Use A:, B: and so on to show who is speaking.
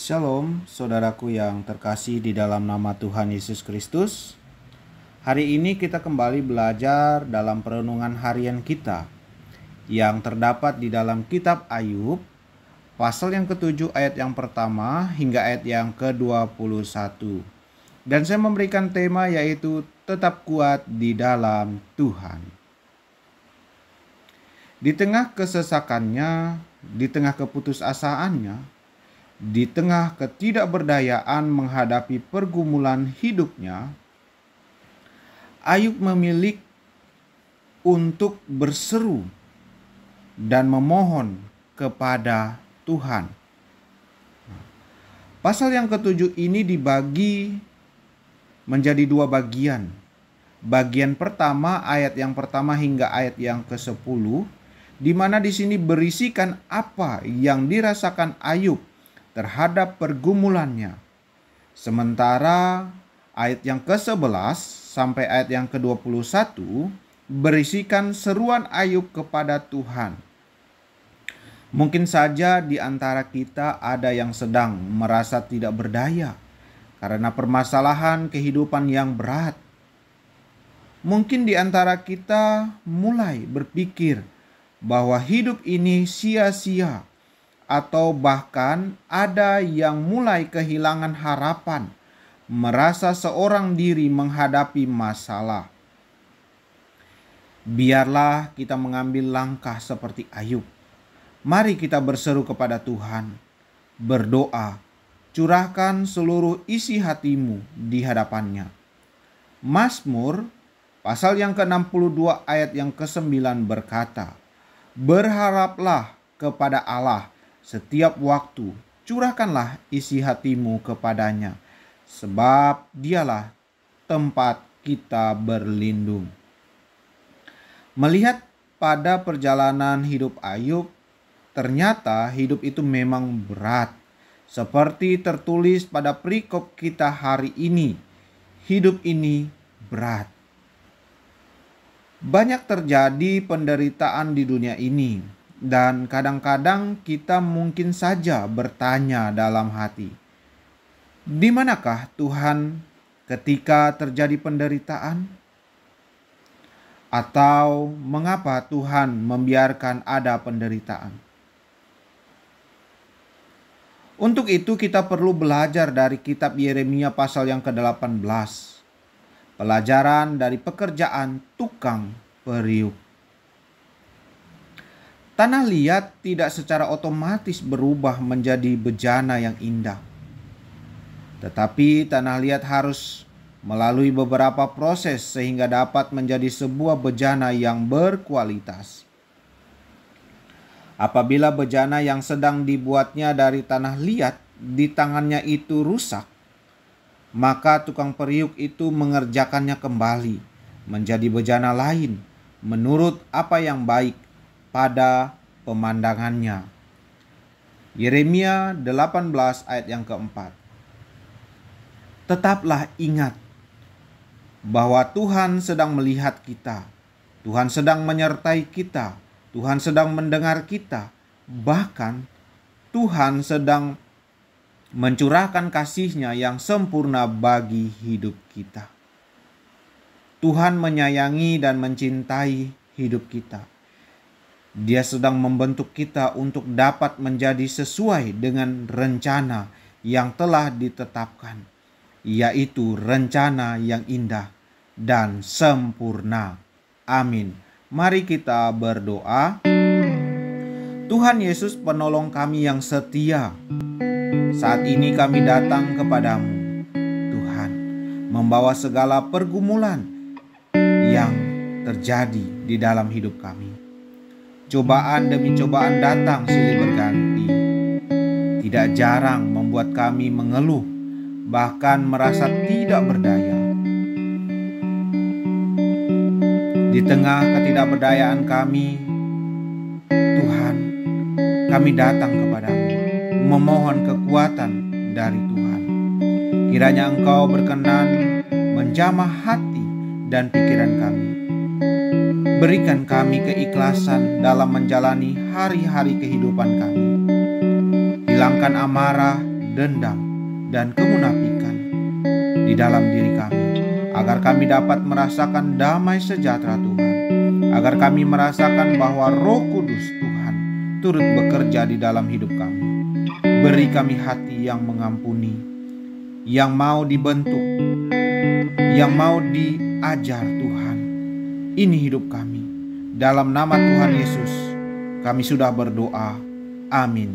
A: Shalom, saudaraku yang terkasih di dalam nama Tuhan Yesus Kristus. Hari ini kita kembali belajar dalam perenungan harian kita yang terdapat di dalam kitab Ayub, pasal yang ke-7 ayat yang pertama hingga ayat yang ke-21. Dan saya memberikan tema yaitu tetap kuat di dalam Tuhan. Di tengah kesesakannya, di tengah keputusasaannya, di tengah ketidakberdayaan menghadapi pergumulan hidupnya, Ayub memilih untuk berseru dan memohon kepada Tuhan. Pasal yang ke-7 ini dibagi menjadi dua bagian. Bagian pertama, ayat yang pertama hingga ayat yang ke-10, di mana di sini berisikan apa yang dirasakan Ayub terhadap pergumulannya. Sementara ayat yang ke-11 sampai ayat yang ke-21 berisikan seruan Ayub kepada Tuhan. Mungkin saja di antara kita ada yang sedang merasa tidak berdaya karena permasalahan kehidupan yang berat. Mungkin di antara kita mulai berpikir bahwa hidup ini sia-sia, atau bahkan ada yang mulai kehilangan harapan, merasa seorang diri menghadapi masalah. Biarlah kita mengambil langkah seperti Ayub. Mari kita berseru kepada Tuhan, berdoa, curahkan seluruh isi hatimu di hadapannya. Mazmur pasal yang ke-62 ayat yang ke-9 berkata, "Berharaplah kepada Allah setiap waktu, curahkanlah isi hatimu kepadanya, sebab dialah tempat kita berlindung." Melihat pada perjalanan hidup Ayub, ternyata hidup itu memang berat. Seperti tertulis pada perikop kita hari ini, hidup ini berat. Banyak terjadi penderitaan di dunia ini. Dan kadang-kadang kita mungkin saja bertanya dalam hati, di manakah Tuhan ketika terjadi penderitaan? Atau mengapa Tuhan membiarkan ada penderitaan? Untuk itu kita perlu belajar dari kitab Yeremia pasal yang ke-18. Pelajaran dari pekerjaan tukang periuk. Tanah liat tidak secara otomatis berubah menjadi bejana yang indah. Tetapi tanah liat harus melalui beberapa proses sehingga dapat menjadi sebuah bejana yang berkualitas. Apabila bejana yang sedang dibuatnya dari tanah liat di tangannya itu rusak, maka tukang periuk itu mengerjakannya kembali menjadi bejana lain menurut apa yang baik pada pemandangannya. Yeremia 18 ayat yang keempat. Tetaplah ingat bahwa Tuhan sedang melihat kita. Tuhan sedang menyertai kita. Tuhan sedang mendengar kita. Bahkan Tuhan sedang mencurahkan kasih-Nya yang sempurna bagi hidup kita. Tuhan menyayangi dan mencintai hidup kita. Dia sedang membentuk kita untuk dapat menjadi sesuai dengan rencana yang telah ditetapkan, yaitu rencana yang indah dan sempurna. Amin. Mari kita berdoa. Tuhan Yesus, penolong kami yang setia, saat ini kami datang kepadamu, Tuhan, membawa segala pergumulan yang terjadi di dalam hidup kami. Cobaan demi cobaan datang silih berganti. Tidak jarang membuat kami mengeluh, bahkan merasa tidak berdaya. Di tengah ketidakberdayaan kami, Tuhan, kami datang kepadamu, memohon kekuatan dari Tuhan. Kiranya Engkau berkenan menjamah hati dan pikiran kami. Berikan kami keikhlasan dalam menjalani hari-hari kehidupan kami. Hilangkan amarah dendam, dan kemunafikan di dalam diri kami, agar kami dapat merasakan damai sejahtera Tuhan, agar kami merasakan bahwa Roh Kudus Tuhan turut bekerja di dalam hidup kami. Beri kami hati yang mengampuni, yang mau dibentuk, yang mau diajar Tuhan. Ini hidup kami. Dalam nama Tuhan Yesus kami sudah berdoa. Amin.